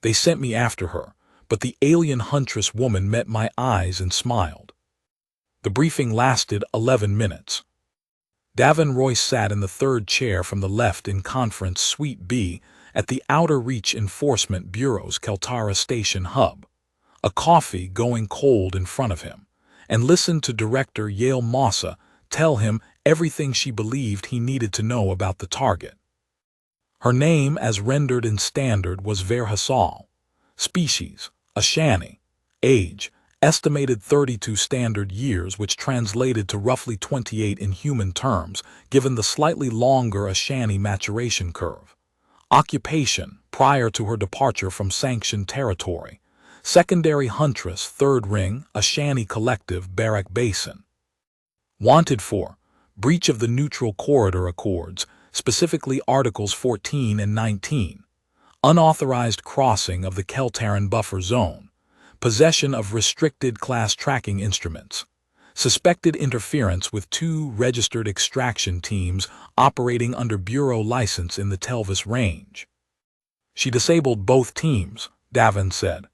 They sent me after her, but the alien Huntress woman met my eyes and smiled. The briefing lasted 11 minutes. Davin Royce sat in the third chair from the left in Conference Suite B at the Outer Reach Enforcement Bureau's Keltara Station hub, a coffee going cold in front of him, and listened to Director Yale Mossa tell him everything she believed he needed to know about the target. Her name, as rendered in standard, was Verhasal. Species, Ashani. Age, estimated 32 standard years, which translated to roughly 28 in human terms, given the slightly longer Ashani maturation curve. Occupation, prior to her departure from sanctioned territory. Secondary Huntress, Third Ring, Ashani Collective, Barak Basin. Wanted for breach of the Neutral Corridor Accords, specifically Articles 14 and 19. Unauthorized crossing of the Keltaran buffer zone. Possession of restricted class tracking instruments. Suspected interference with 2 registered extraction teams operating under Bureau license in the Telvis range. She disabled both teams, Davin said.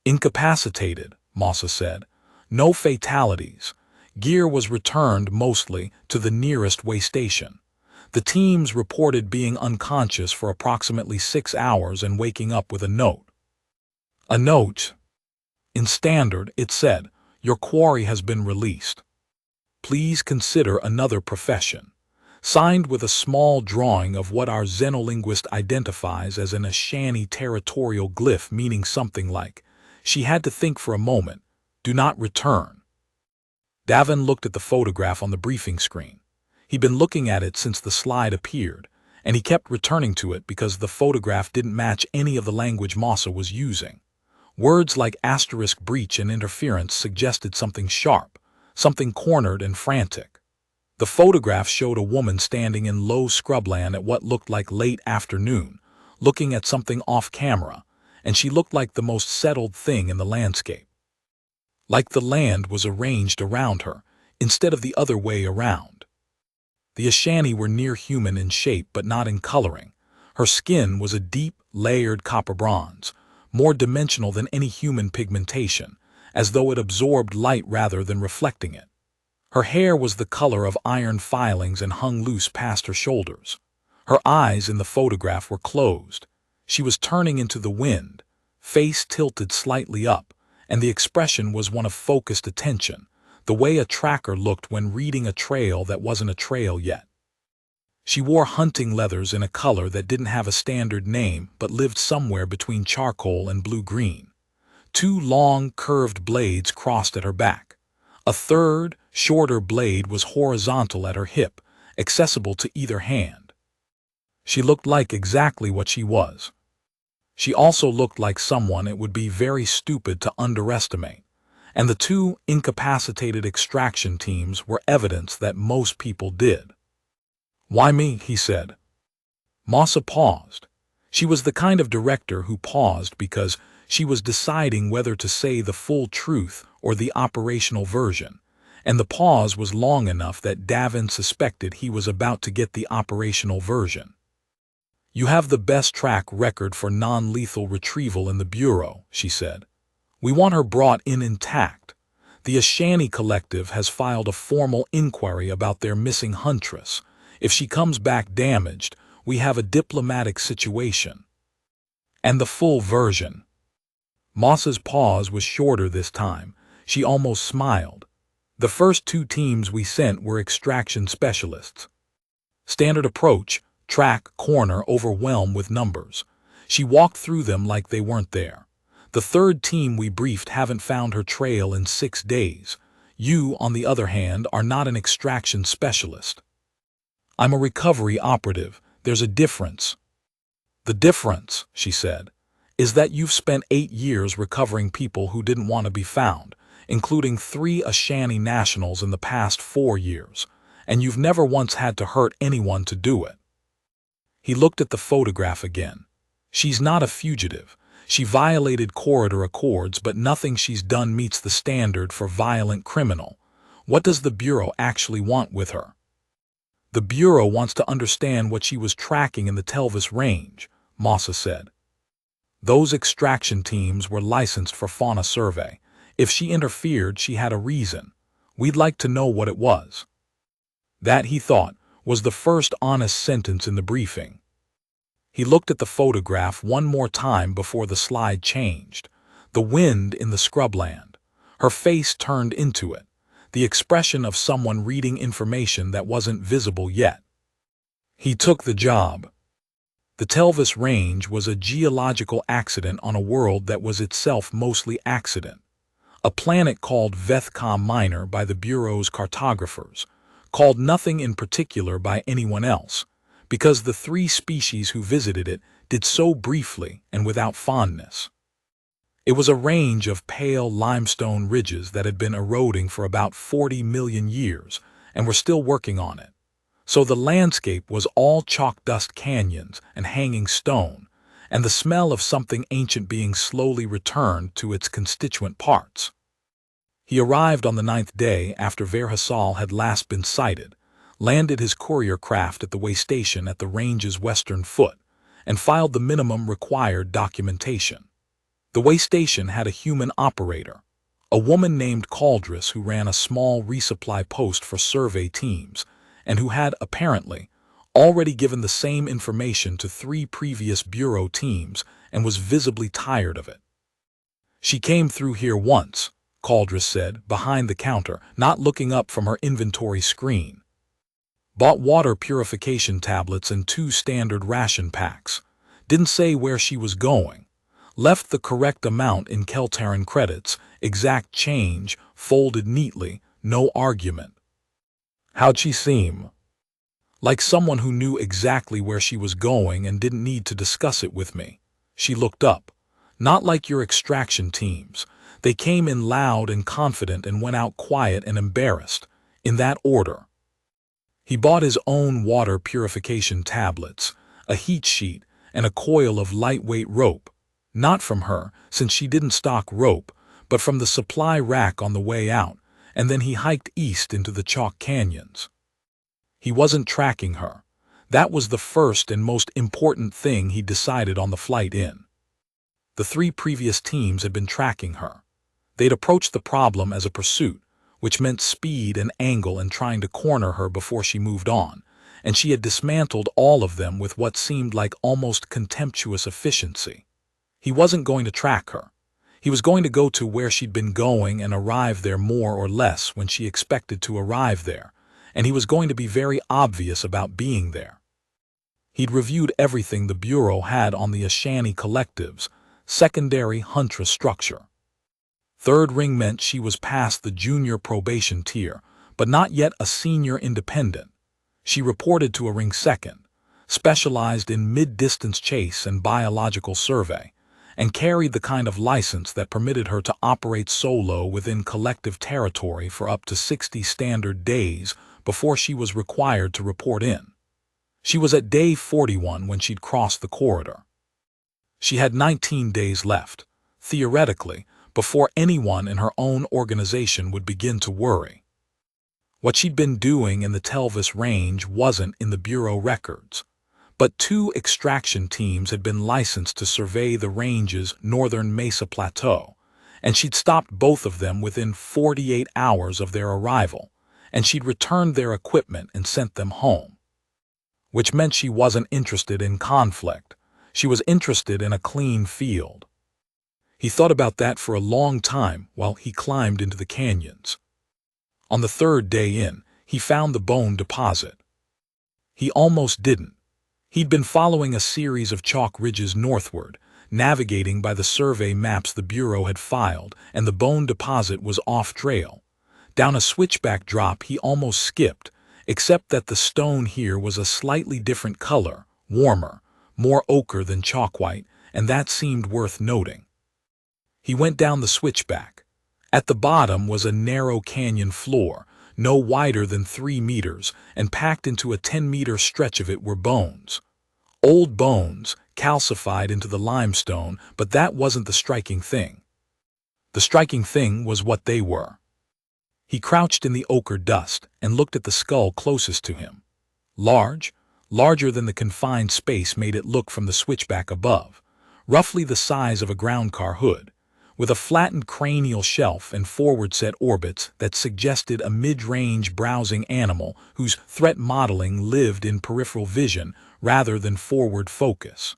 Incapacitated, Mossa said. No fatalities. Gear was returned mostly to the nearest way station. The teams reported being unconscious for approximately 6 hours and waking up with a note. A note. In standard, it said, "Your quarry has been released. Please consider another profession." Signed with a small drawing of what our xenolinguist identifies as an Ashani territorial glyph meaning something like, "She had to think for a moment. Do not return." Davin looked at the photograph on the briefing screen. He'd been looking at it since the slide appeared, and he kept returning to it because the photograph didn't match any of the language Mossa was using. Words like asterisk breach and interference suggested something sharp, something cornered and frantic. The photograph showed a woman standing in low scrubland at what looked like late afternoon, looking at something off camera, and she looked like the most settled thing in the landscape. Like the land was arranged around her, instead of the other way around. The Ashani were near human in shape but not in coloring. Her skin was a deep, layered copper bronze, more dimensional than any human pigmentation, as though it absorbed light rather than reflecting it. Her hair was the color of iron filings and hung loose past her shoulders. Her eyes in the photograph were closed. She was turning into the wind, face tilted slightly up, and the expression was one of focused attention, the way a tracker looked when reading a trail that wasn't a trail yet. She wore hunting leathers in a color that didn't have a standard name but lived somewhere between charcoal and blue-green. 2 long, curved blades crossed at her back. A third, shorter blade was horizontal at her hip, accessible to either hand. She looked like exactly what she was. She also looked like someone it would be very stupid to underestimate, and the 2 incapacitated extraction teams were evidence that most people did. "Why me?" he said. Mossa paused. She was the kind of director who paused because she was deciding whether to say the full truth or the operational version, and the pause was long enough that Davin suspected he was about to get the operational version. "You have the best track record for non-lethal retrieval in the Bureau," she said. "We want her brought in intact. The Ashani Collective has filed a formal inquiry about their missing Huntress. If she comes back damaged, we have a diplomatic situation." "And the full version." Mossa's pause was shorter this time. She almost smiled. "The first 2 teams we sent were extraction specialists. Standard approach, track, corner, overwhelm with numbers." She walked through them like they weren't there. "The 3rd team we briefed haven't found her trail in 6 days. You, on the other hand, are not an extraction specialist. I'm a recovery operative. There's a difference." "The difference," she said, "is that you've spent 8 years recovering people who didn't want to be found, including 3 Ashani nationals in the past 4 years, and you've never once had to hurt anyone to do it." He looked at the photograph again. "She's not a fugitive. She violated corridor accords, but nothing she's done meets the standard for violent criminal. What does the Bureau actually want with her?" "The Bureau wants to understand what she was tracking in the Telvis range," Mossa said. Those extraction teams were licensed for fauna survey. If she interfered, she had a reason. We'd like to know what it was. That, he thought, was the first honest sentence in the briefing. He looked at the photograph one more time before the slide changed. The wind in the scrubland. Her face turned into it, the expression of someone reading information that wasn't visible yet. He took the job. The Telvis Range was a geological accident on a world that was itself mostly accident. A planet called Vethcom Minor by the Bureau's cartographers, called nothing in particular by anyone else, because the three species who visited it did so briefly and without fondness. It was a range of pale limestone ridges that had been eroding for about 40 million years and were still working on it. So the landscape was all chalk dust canyons and hanging stone, and the smell of something ancient being slowly returned to its constituent parts. He arrived on the 9th day after Verhasal had last been sighted, landed his courier craft at the way station at the range's western foot, and filed the minimum required documentation. The way station had a human operator, a woman named Huntress who ran a small resupply post for survey teams, and who had, apparently, already given the same information to 3 previous Bureau teams and was visibly tired of it. "She came through here once," Huntress said, behind the counter, not looking up from her inventory screen. "Bought water purification tablets and 2 standard ration packs. Didn't say where she was going. Left the correct amount in Keltaran credits, exact change, folded neatly, no argument." "How'd she seem?" "Like someone who knew exactly where she was going and didn't need to discuss it with me." She looked up. "Not like your extraction teams. They came in loud and confident and went out quiet and embarrassed, in that order." He bought his own water purification tablets, a heat sheet, and a coil of lightweight rope. Not from her, since she didn't stock rope, but from the supply rack on the way out, and then he hiked east into the chalk canyons. He wasn't tracking her. That was the first and most important thing he decided on the flight in. The 3 previous teams had been tracking her. They'd approached the problem as a pursuit, which meant speed and angle and trying to corner her before she moved on, and she had dismantled all of them with what seemed like almost contemptuous efficiency. He wasn't going to track her. He was going to go to where she'd been going and arrive there more or less when she expected to arrive there, and he was going to be very obvious about being there. He'd reviewed everything the Bureau had on the Ashani collective's secondary Huntress structure. 3rd ring meant she was past the junior probation tier, but not yet a senior independent. She reported to a ring 2nd, specialized in mid-distance chase and biological survey, and carried the kind of license that permitted her to operate solo within collective territory for up to 60 standard days before she was required to report in. She was at day 41 when she'd crossed the corridor. She had 19 days left, theoretically, before anyone in her own organization would begin to worry. What she'd been doing in the Telvis Range wasn't in the Bureau records, but 2 extraction teams had been licensed to survey the range's northern Mesa Plateau, and she'd stopped both of them within 48 hours of their arrival, and she'd returned their equipment and sent them home. Which meant she wasn't interested in conflict. She was interested in a clean field. He thought about that for a long time while he climbed into the canyons. On the 3rd day in, he found the bone deposit. He almost didn't. He'd been following a series of chalk ridges northward, navigating by the survey maps the Bureau had filed, and the bone deposit was off-trail. Down a switchback drop he almost skipped, except that the stone here was a slightly different color, warmer, more ochre than chalk white, and that seemed worth noting. He went down the switchback. At the bottom was a narrow canyon floor, no wider than 3 meters, and packed into a 10-meter stretch of it were bones. Old bones, calcified into the limestone, but that wasn't the striking thing. The striking thing was what they were. He crouched in the ochre dust and looked at the skull closest to him. Large, larger than the confined space made it look from the switchback above. roughly the size of a ground car hood, with a flattened cranial shelf and forward-set orbits that suggested a mid-range browsing animal whose threat modeling lived in peripheral vision rather than forward focus.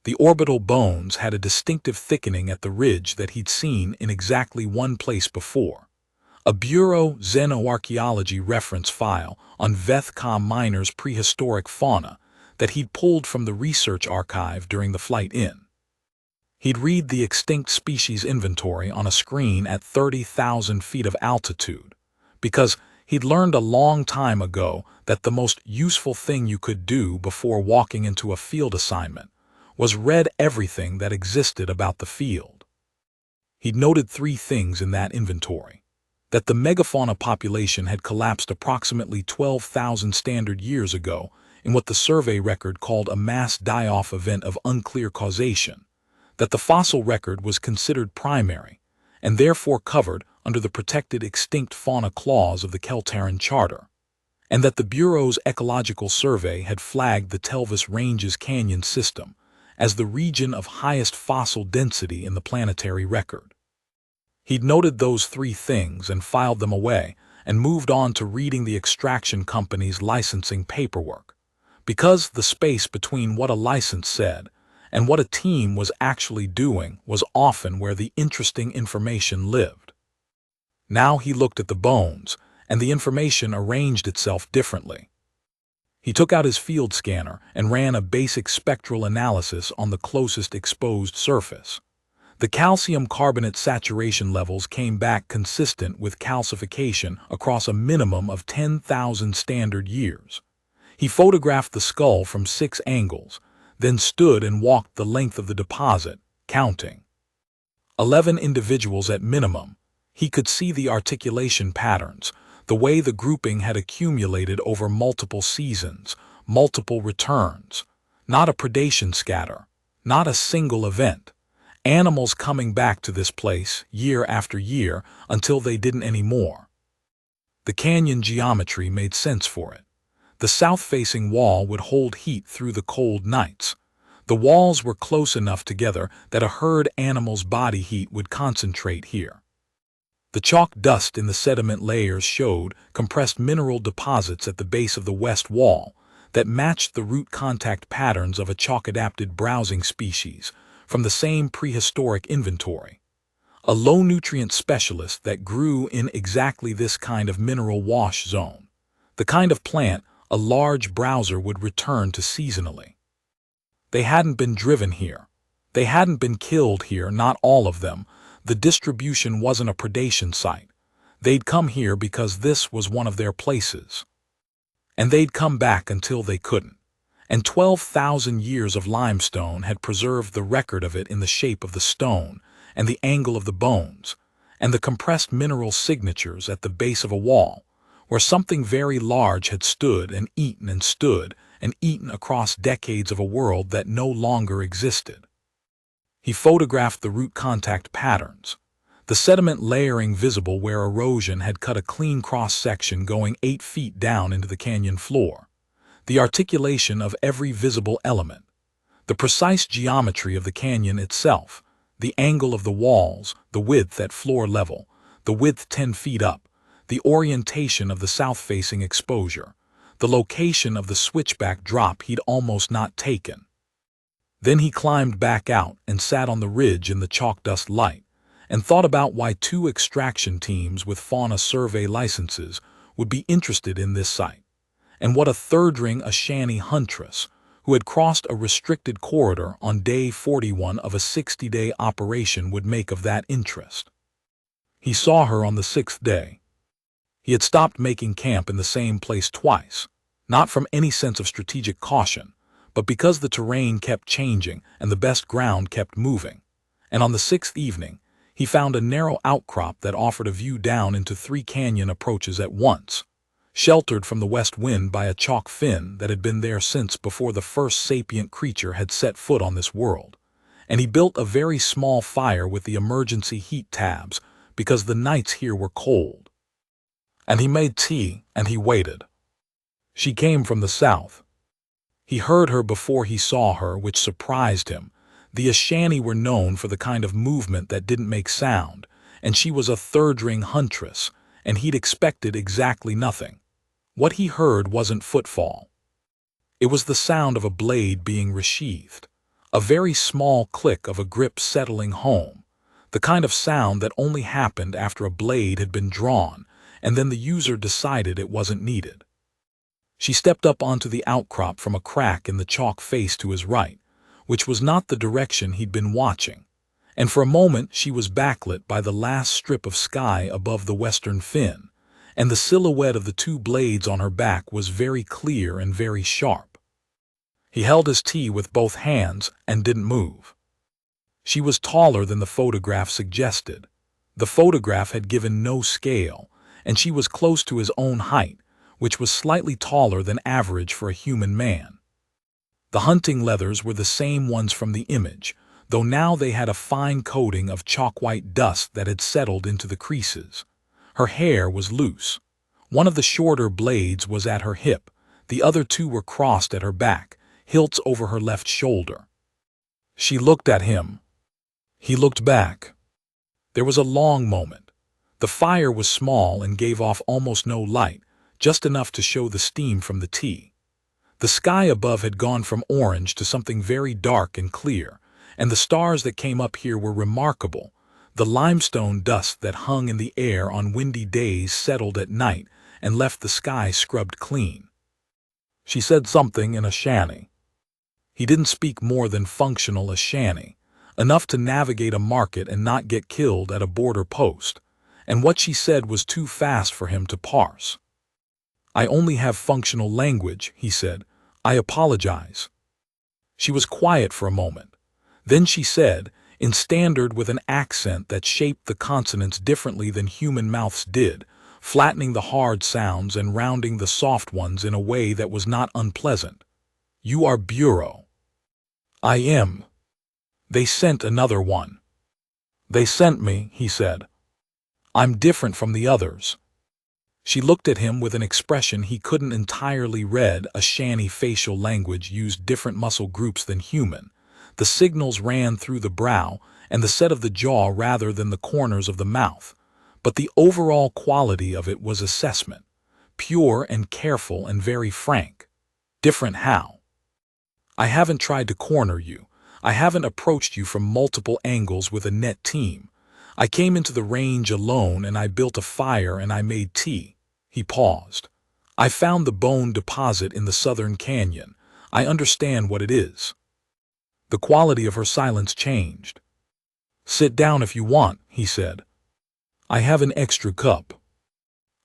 The orbital bones had a distinctive thickening at the ridge that he'd seen in exactly one place before, a Bureau Xenoarchaeology reference file on Vethcom Miner's prehistoric fauna that he'd pulled from the research archive during the flight in. He'd read the extinct species inventory on a screen at 30,000 feet of altitude, because he'd learned a long time ago that the most useful thing you could do before walking into a field assignment was read everything that existed about the field. He'd noted three things in that inventory: that the megafauna population had collapsed approximately 12,000 standard years ago in what the survey record called a mass die-off event of unclear causation, that the fossil record was considered primary and therefore covered under the protected extinct fauna clause of the Keltaran Charter, and that the Bureau's Ecological Survey had flagged the Telvis Ranges Canyon system as the region of highest fossil density in the planetary record. He'd noted those three things and filed them away and moved on to reading the extraction company's licensing paperwork, because the space between what a license said and what a team was actually doing was often where the interesting information lived. Now he looked at the bones, and the information arranged itself differently. He took out his field scanner and ran a basic spectral analysis on the closest exposed surface. The calcium carbonate saturation levels came back consistent with calcification across a minimum of 10,000 standard years. He photographed the skull from 6 angles, then stood and walked the length of the deposit, counting. 11 individuals at minimum. He could see the articulation patterns, the way the grouping had accumulated over multiple seasons, multiple returns. Not a predation scatter, not a single event. Animals coming back to this place year after year until they didn't anymore. The canyon geometry made sense for it. The south-facing wall would hold heat through the cold nights. The walls were close enough together that a herd animal's body heat would concentrate here. The chalk dust in the sediment layers showed compressed mineral deposits at the base of the west wall that matched the root contact patterns of a chalk-adapted browsing species from the same prehistoric inventory. A low-nutrient specialist that grew in exactly this kind of mineral wash zone, the kind of plant a large browser would return to seasonally. They hadn't been driven here. They hadn't been killed here, not all of them. The distribution wasn't a predation site. They'd come here because this was one of their places. And they'd come back until they couldn't. And 12,000 years of limestone had preserved the record of it in the shape of the stone and the angle of the bones and the compressed mineral signatures at the base of a wall, where something very large had stood and eaten across decades of a world that no longer existed. He photographed the root contact patterns, the sediment layering visible where erosion had cut a clean cross-section going 8 feet down into the canyon floor, the articulation of every visible element, the precise geometry of the canyon itself, the angle of the walls, the width at floor level, the width 10 feet up, the orientation of the south-facing exposure, the location of the switchback drop he'd almost not taken. Then he climbed back out and sat on the ridge in the chalk dust light and thought about why 2 extraction teams with fauna survey licenses would be interested in this site, and what a third-ring Ashani Huntress, who had crossed a restricted corridor on day 41 of a 60-day operation, would make of that interest. He saw her on the 6th day. He had stopped making camp in the same place twice, not from any sense of strategic caution, but because the terrain kept changing and the best ground kept moving. And on the 6th evening, he found a narrow outcrop that offered a view down into 3 canyon approaches at once, sheltered from the west wind by a chalk fin that had been there since before the first sapient creature had set foot on this world. And he built a very small fire with the emergency heat tabs because the nights here were cold. And he made tea, and he waited. She came from the south. He heard her before he saw her, which surprised him. The Ashani were known for the kind of movement that didn't make sound, and she was a third-ring huntress, and he'd expected exactly nothing. What he heard wasn't footfall. It was the sound of a blade being resheathed, a very small click of a grip settling home, the kind of sound that only happened after a blade had been drawn, and then the user decided it wasn't needed. She stepped up onto the outcrop from a crack in the chalk face to his right, which was not the direction he'd been watching, and for a moment she was backlit by the last strip of sky above the western fin, and the silhouette of the two blades on her back was very clear and very sharp. He held his tea with both hands and didn't move. She was taller than the photograph suggested. The photograph had given no scale, and she was close to his own height, which was slightly taller than average for a human man. The hunting leathers were the same ones from the image, though now they had a fine coating of chalk-white dust that had settled into the creases. Her hair was loose. One of the shorter blades was at her hip, the other two were crossed at her back, hilts over her left shoulder. She looked at him. He looked back. There was a long moment. The fire was small and gave off almost no light, just enough to show the steam from the tea. The sky above had gone from orange to something very dark and clear, and the stars that came up here were remarkable. The limestone dust that hung in the air on windy days settled at night and left the sky scrubbed clean. She said something in Ashani. He didn't speak more than functional Ashani, enough to navigate a market and not get killed at a border post, and what she said was too fast for him to parse. "I only have functional language," he said. "I apologize." She was quiet for a moment. Then she said, in standard with an accent that shaped the consonants differently than human mouths did, flattening the hard sounds and rounding the soft ones in a way that was not unpleasant. "You are Bureau." "I am." "They sent another one." "They sent me," he said. "I'm different from the others." She looked at him with an expression he couldn't entirely read. Ashani facial language used different muscle groups than human. The signals ran through the brow and the set of the jaw rather than the corners of the mouth, but the overall quality of it was assessment, pure and careful and very frank. "Different how?" "I haven't tried to corner you. I haven't approached you from multiple angles with a net team. I came into the range alone and I built a fire and I made tea." He paused. "I found the bone deposit in the southern canyon. I understand what it is." The quality of her silence changed. "Sit down if you want," he said. "I have an extra cup."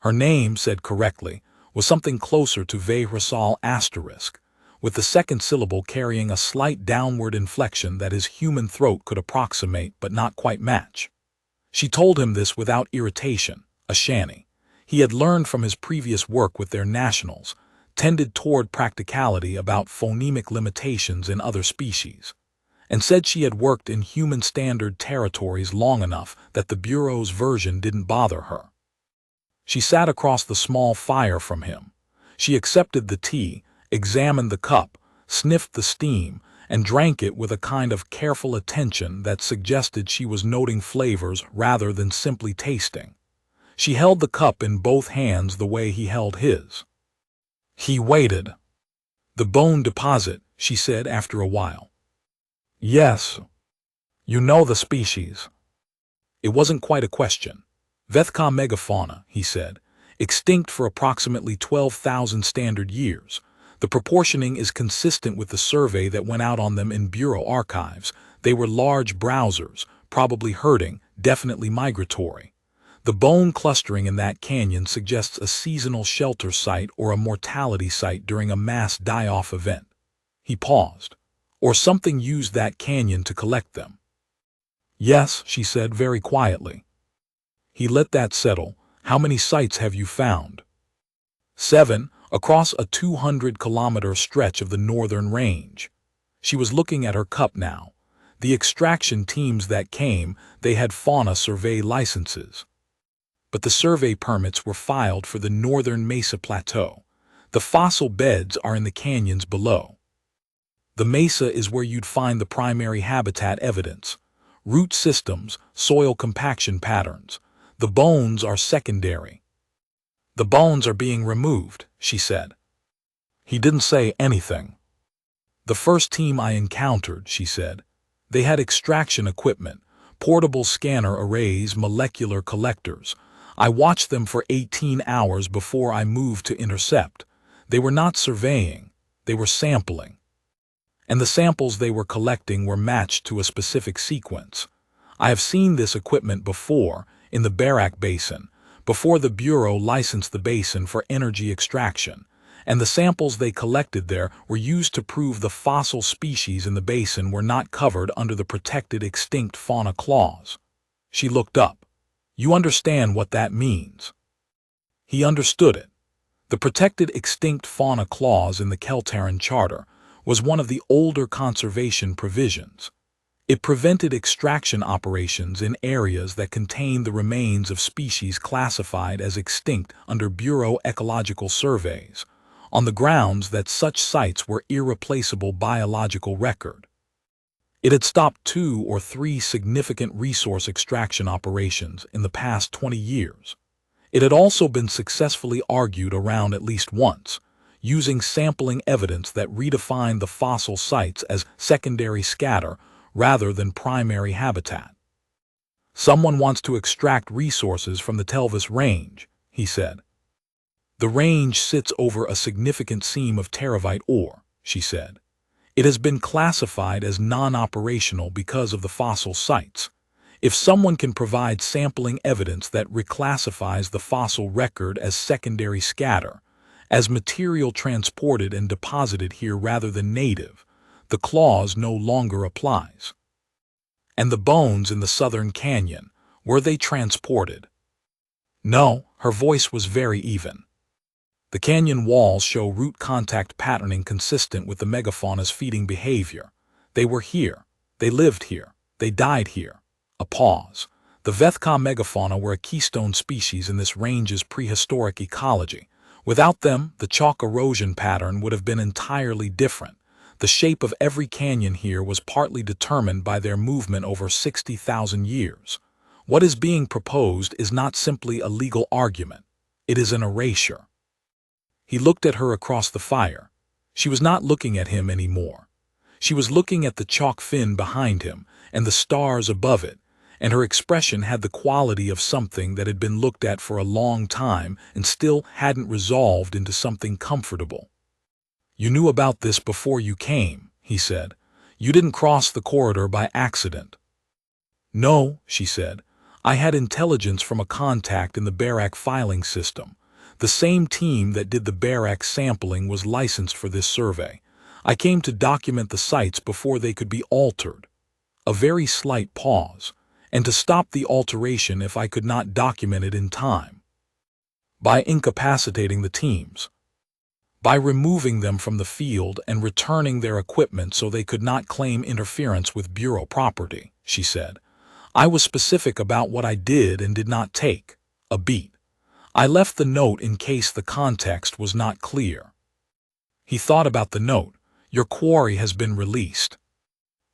Her name, said correctly, was something closer to Vehrasal asterisk, with the second syllable carrying a slight downward inflection that his human throat could approximate but not quite match. She told him this without irritation. Ashani, he had learned from his previous work with their nationals, tended toward practicality about phonemic limitations in other species, and said she had worked in human standard territories long enough that the Bureau's version didn't bother her. She sat across the small fire from him. She accepted the tea, examined the cup, sniffed the steam, and drank it with a kind of careful attention that suggested she was noting flavors rather than simply tasting. She held the cup in both hands the way he held his. He waited. "The bone deposit," she said after a while. "Yes. You know the species." It wasn't quite a question. "Vethka megafauna," he said, "extinct for approximately 12,000 standard years. The proportioning is consistent with the survey that went out on them in Bureau archives. They were large browsers, probably herding, definitely migratory. The bone clustering in that canyon suggests a seasonal shelter site or a mortality site during a mass die-off event." He paused. "Or something used that canyon to collect them." "Yes," she said very quietly. He let that settle. "How many sites have you found?" 7, across a 200-kilometer stretch of the northern range. She was looking at her cup now. The extraction teams that came, they had fauna survey licenses. But the survey permits were filed for the northern Mesa Plateau. The fossil beds are in the canyons below. The mesa is where you'd find the primary habitat evidence. Root systems, soil compaction patterns. The bones are secondary. The bones are being removed, she said. He didn't say anything. The first team I encountered, she said. They had extraction equipment, portable scanner arrays, molecular collectors. I watched them for 18 hours before I moved to intercept. They were not surveying, they were sampling. And the samples they were collecting were matched to a specific sequence. I have seen this equipment before, in the Barak Basin, before the Bureau licensed the basin for energy extraction, and the samples they collected there were used to prove the fossil species in the basin were not covered under the Protected Extinct Fauna Clause. She looked up. You understand what that means? He understood it. The Protected Extinct Fauna Clause in the Keltaran Charter was one of the older conservation provisions. It prevented extraction operations in areas that contained the remains of species classified as extinct under Bureau ecological surveys, on the grounds that such sites were irreplaceable biological record. It had stopped 2 or 3 significant resource extraction operations in the past 20 years. It had also been successfully argued around at least once, using sampling evidence that redefined the fossil sites as secondary scatter rather than primary habitat. Someone wants to extract resources from the Telvis Range, he said. The range sits over a significant seam of teravite ore, she said. It has been classified as non-operational because of the fossil sites. If someone can provide sampling evidence that reclassifies the fossil record as secondary scatter, as material transported and deposited here rather than native, the clause no longer applies. And the bones in the southern canyon, were they transported? No, her voice was very even. The canyon walls show root contact patterning consistent with the megafauna's feeding behavior. They were here. They lived here. They died here. A pause. The Vethka megafauna were a keystone species in this range's prehistoric ecology. Without them, the chalk erosion pattern would have been entirely different. The shape of every canyon here was partly determined by their movement over 60,000 years. What is being proposed is not simply a legal argument. It is an erasure. He looked at her across the fire. She was not looking at him anymore. She was looking at the chalk fin behind him and the stars above it, and her expression had the quality of something that had been looked at for a long time and still hadn't resolved into something comfortable. You knew about this before you came, he said. You didn't cross the corridor by accident. No, she said. I had intelligence from a contact in the Barak filing system. The same team that did the Barak sampling was licensed for this survey. I came to document the sites before they could be altered. A very slight pause, and to stop the alteration if I could not document it in time. By incapacitating the teams. By removing them from the field and returning their equipment so they could not claim interference with Bureau property, she said. I was specific about what I did and did not take a beat. I left the note in case the context was not clear. He thought about the note. Your quarry has been released.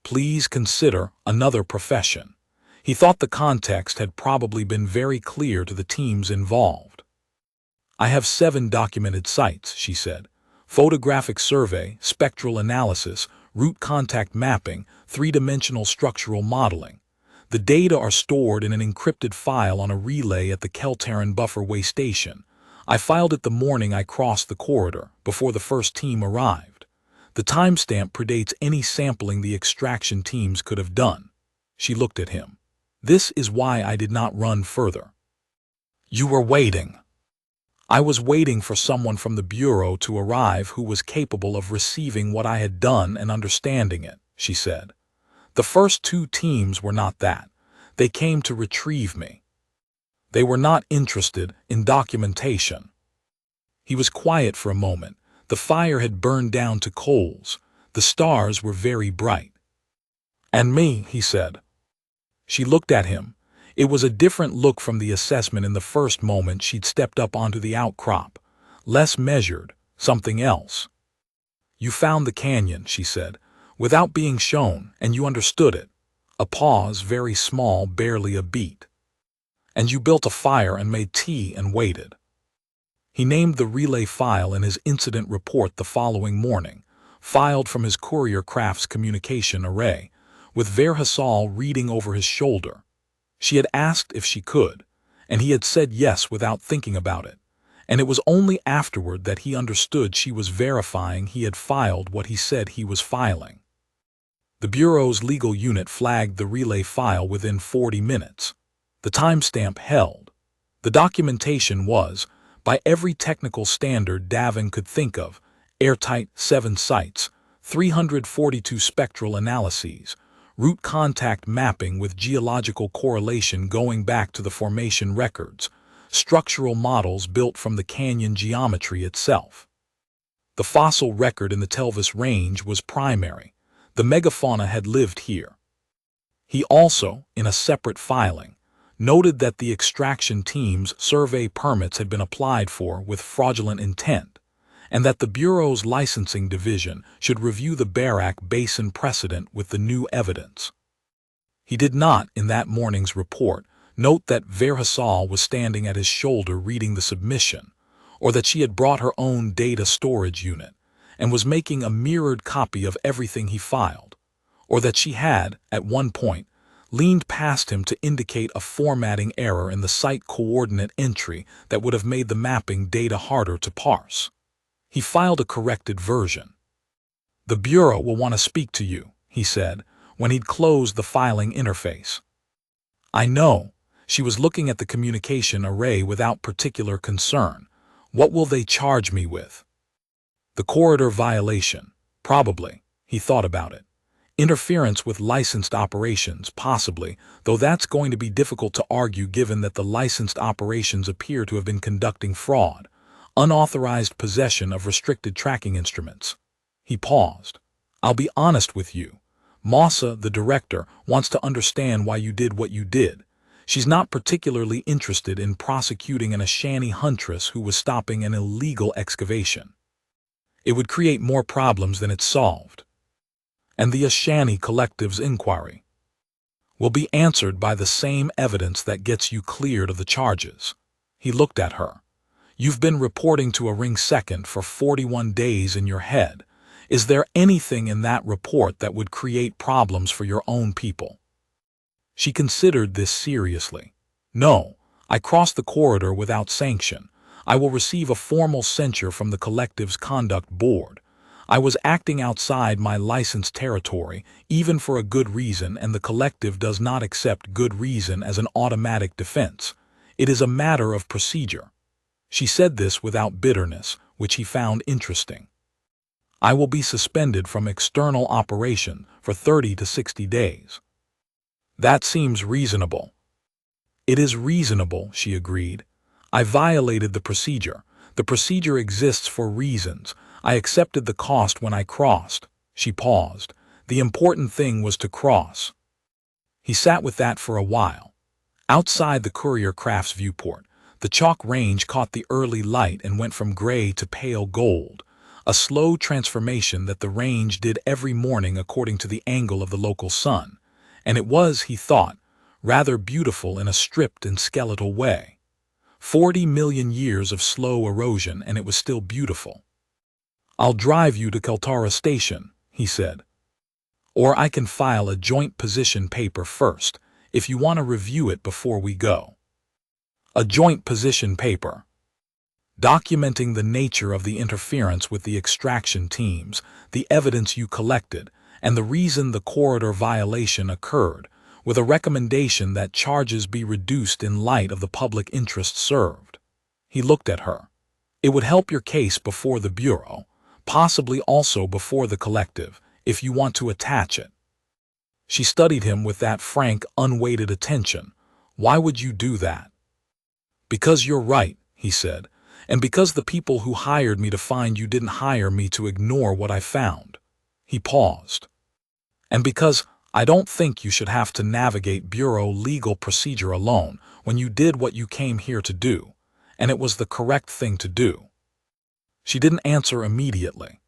Please consider another profession. He thought the context had probably been very clear to the teams involved. I have 7 documented sites, she said. Photographic survey, spectral analysis, root contact mapping, 3-dimensional structural modeling. The data are stored in an encrypted file on a relay at the Keltaran Buffer Way Station. I filed it the morning I crossed the corridor, before the first team arrived. The timestamp predates any sampling the extraction teams could have done. She looked at him. This is why I did not run further. You were waiting. I was waiting for someone from the Bureau to arrive who was capable of receiving what I had done and understanding it, she said. The first 2 teams were not that. They came to retrieve me. They were not interested in documentation. He was quiet for a moment. The fire had burned down to coals. The stars were very bright. And me, he said. She looked at him. It was a different look from the assessment in the first moment she'd stepped up onto the outcrop. Less measured, something else. You found the canyon, she said. Without being shown, and you understood it. A pause, very small, barely a beat. And you built a fire and made tea and waited. He named the relay file in his incident report the following morning, filed from his courier craft's communication array, with Verhasal reading over his shoulder. She had asked if she could, and he had said yes without thinking about it, and it was only afterward that he understood she was verifying he had filed what he said he was filing. The Bureau's legal unit flagged the relay file within 40 minutes. The timestamp held. The documentation was, by every technical standard Davin could think of, airtight, 7 sites, 342 spectral analyses, root contact mapping with geological correlation going back to the formation records, structural models built from the canyon geometry itself. The fossil record in the Telvis Range was primary. The megafauna had lived here. He also, in a separate filing, noted that the extraction team's survey permits had been applied for with fraudulent intent, and that the Bureau's licensing division should review the Barak Basin precedent with the new evidence. He did not, in that morning's report, note that Verhasal was standing at his shoulder reading the submission, or that she had brought her own data storage unit and was making a mirrored copy of everything he filed, or that she had, at one point, leaned past him to indicate a formatting error in the site coordinate entry that would have made the mapping data harder to parse. He filed a corrected version. "The Bureau will want to speak to you," he said, when he'd closed the filing interface. "I know." She was looking at the communication array without particular concern. "What will they charge me with?" "The corridor violation. Probably." He thought about it. "Interference with licensed operations, possibly, though that's going to be difficult to argue given that the licensed operations appear to have been conducting fraud. Unauthorized possession of restricted tracking instruments." He paused. "I'll be honest with you. Mausa, the director, wants to understand why you did what you did. She's not particularly interested in prosecuting an Ashani Huntress who was stopping an illegal excavation. It would create more problems than it solved. And the Ashani Collective's inquiry will be answered by the same evidence that gets you cleared of the charges." He looked at her. "You've been reporting to a ring second for 41 days in your head. Is there anything in that report that would create problems for your own people?" She considered this seriously. "No, I crossed the corridor without sanction. I will receive a formal censure from the Collective's Conduct Board. I was acting outside my licensed territory, even for a good reason, and the Collective does not accept good reason as an automatic defense. It is a matter of procedure." She said this without bitterness, which he found interesting. "I will be suspended from external operation for 30 to 60 days. That seems reasonable." "It is reasonable," she agreed. "I violated the procedure. The procedure exists for reasons. I accepted the cost when I crossed." She paused. "The important thing was to cross." He sat with that for a while. Outside the courier craft's viewport, the chalk range caught the early light and went from gray to pale gold, a slow transformation that the range did every morning according to the angle of the local sun, and it was, he thought, rather beautiful in a stripped and skeletal way. 40 million years of slow erosion, and it was still beautiful. "I'll drive you to Kaltara Station," he said. "Or I can file a joint position paper first, if you want to review it before we go." "A joint position paper, documenting the nature of the interference with the extraction teams, the evidence you collected, and the reason the corridor violation occurred, with a recommendation that charges be reduced in light of the public interest served." He looked at her. "It would help your case before the Bureau, possibly also before the Collective, if you want to attach it." She studied him with that frank, unweighted attention. "Why would you do that?" "Because you're right," he said, "and because the people who hired me to find you didn't hire me to ignore what I found." He paused. "And because I don't think you should have to navigate Bureau legal procedure alone when you did what you came here to do, and it was the correct thing to do." She didn't answer immediately.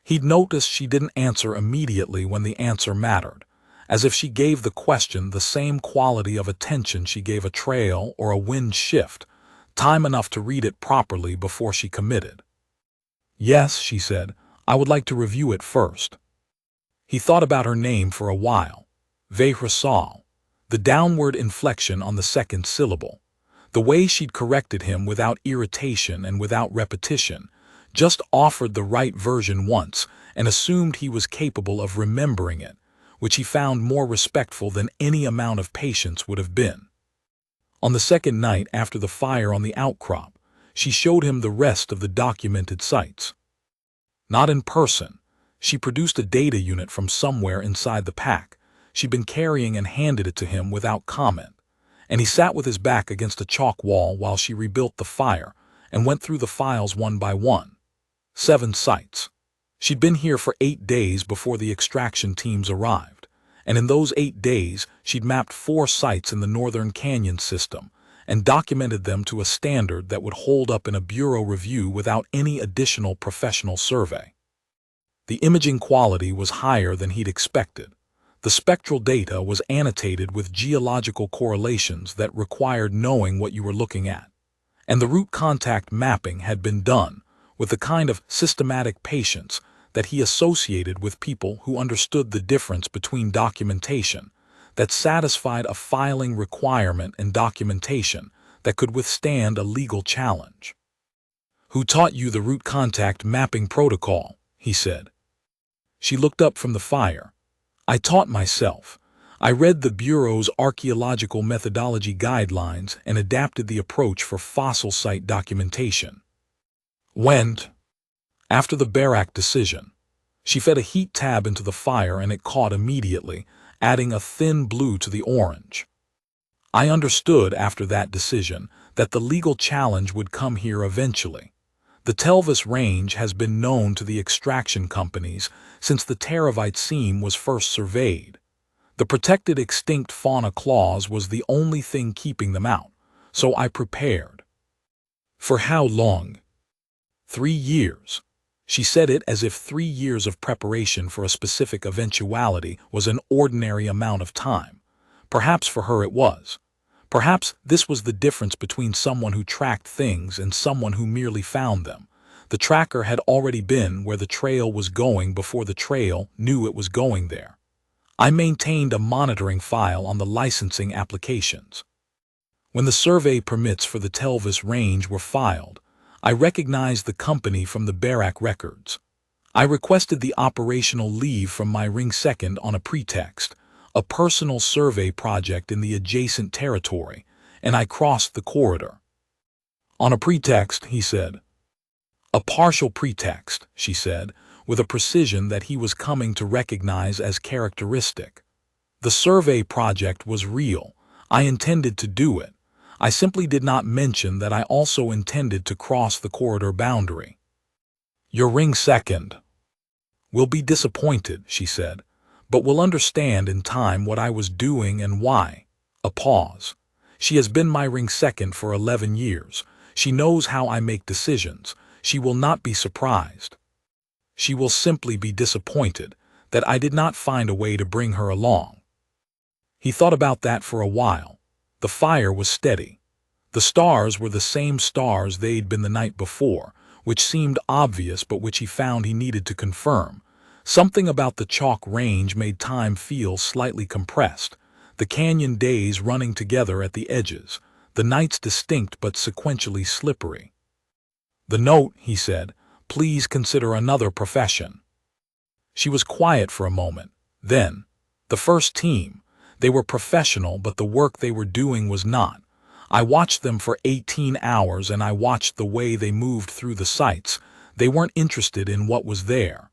He'd noticed she didn't answer immediately when the answer mattered, as if she gave the question the same quality of attention she gave a trail or a wind shift, time enough to read it properly before she committed. "Yes," she said, "I would like to review it first." He thought about her name for a while. Vehrasal, the downward inflection on the second syllable, the way she'd corrected him without irritation and without repetition, just offered the right version once and assumed he was capable of remembering it, which he found more respectful than any amount of patience would have been. On the second night after the fire on the outcrop, she showed him the rest of the documented sites. Not in person. She produced a data unit from somewhere inside the pack she'd been carrying and handed it to him without comment, and he sat with his back against a chalk wall while she rebuilt the fire and went through the files one by one. 7 sites. She'd been here for 8 days before the extraction teams arrived, and in those 8 days she'd mapped 4 sites in the Northern Canyon system and documented them to a standard that would hold up in a bureau review without any additional professional survey. The imaging quality was higher than he'd expected. The spectral data was annotated with geological correlations that required knowing what you were looking at, and the root contact mapping had been done with the kind of systematic patience that he associated with people who understood the difference between documentation that satisfied a filing requirement and documentation that could withstand a legal challenge. "Who taught you the root contact mapping protocol?" he said. She looked up from the fire. "I taught myself. I read the Bureau's archaeological methodology guidelines and adapted the approach for fossil site documentation." "When?" "After the Barak decision." She fed a heat tab into the fire and it caught immediately, adding a thin blue to the orange. "I understood after that decision that the legal challenge would come here eventually. The Telvis Range has been known to the extraction companies since the Teravite seam was first surveyed. The protected extinct fauna clause was the only thing keeping them out, so I prepared." "For how long?" 3 years. She said it as if 3 years of preparation for a specific eventuality was an ordinary amount of time. Perhaps for her it was. Perhaps this was the difference between someone who tracked things and someone who merely found them. The tracker had already been where the trail was going before the trail knew it was going there. "I maintained a monitoring file on the licensing applications. When the survey permits for the Telvis Range were filed, I recognized the company from the Barak records. I requested the operational leave from my ring second on a pretext, a personal survey project in the adjacent territory, and I crossed the corridor." "On a pretext," he said. "A partial pretext," she said, with a precision that he was coming to recognize as characteristic. "The survey project was real. I intended to do it. I simply did not mention that I also intended to cross the corridor boundary." "Your ring second will be disappointed," she said, "but will understand in time what I was doing and why." A pause. "She has been my ring second for 11 years. She knows how I make decisions. She will not be surprised. She will simply be disappointed that I did not find a way to bring her along." He thought about that for a while. The fire was steady. The stars were the same stars they'd been the night before, which seemed obvious but which he found he needed to confirm. Something about the chalk range made time feel slightly compressed, the canyon days running together at the edges, the nights distinct but sequentially slippery. "The note," he said, "please consider another profession." She was quiet for a moment. Then, "The first team. They were professional, but the work they were doing was not. I watched them for 18 hours and I watched the way they moved through the sites. They weren't interested in what was there.